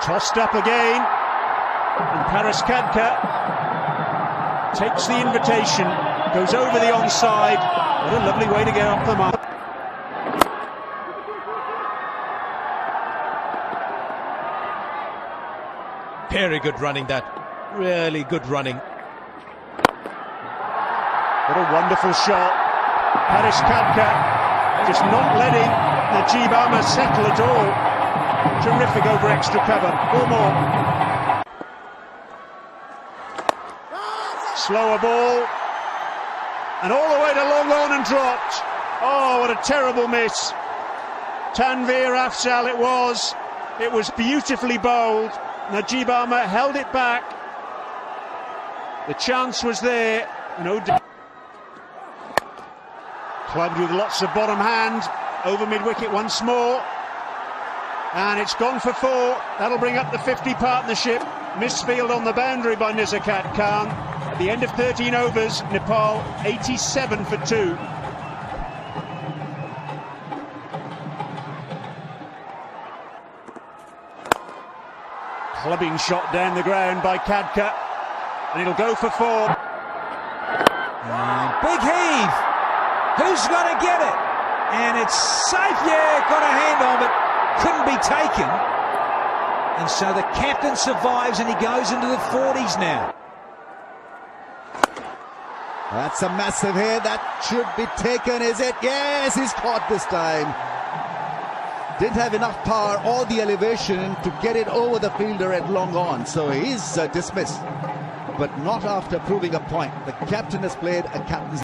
Tossed up again, and Paras Khadka takes the invitation, goes over the onside. What a lovely way to get off the mark. Very good running, that. Really good running. What a wonderful shot. Paras Khadka just not letting Babar settle at all. Terrific over extra cover. Or more. Slower ball. And all the way to long on and dropped. Oh, what a terrible miss. Tanveer Afzal it was. It was beautifully bowled. Babar held it back. The chance was there. Clubbed with lots of bottom hand. Over mid-wicket once more. And it's gone for 4. That'll bring up the 50 partnership. Misfield on the boundary by Khadka Khan. At the end of 13 overs, Nepal 87 for 2. Clubbing shot down the ground by Khadka, and it'll go for 4. Big heave. Who's going to get it? And it's safe. Yeah, got a hand on it. Couldn't be taken. And so the captain survives, and he goes into the 40s now. That's a massive hit. That should be taken, is it? Yes, he's caught this time. Didn't have enough power or the elevation to get it over the fielder at long on. So he's dismissed. But not after proving a point. The captain has played a captain's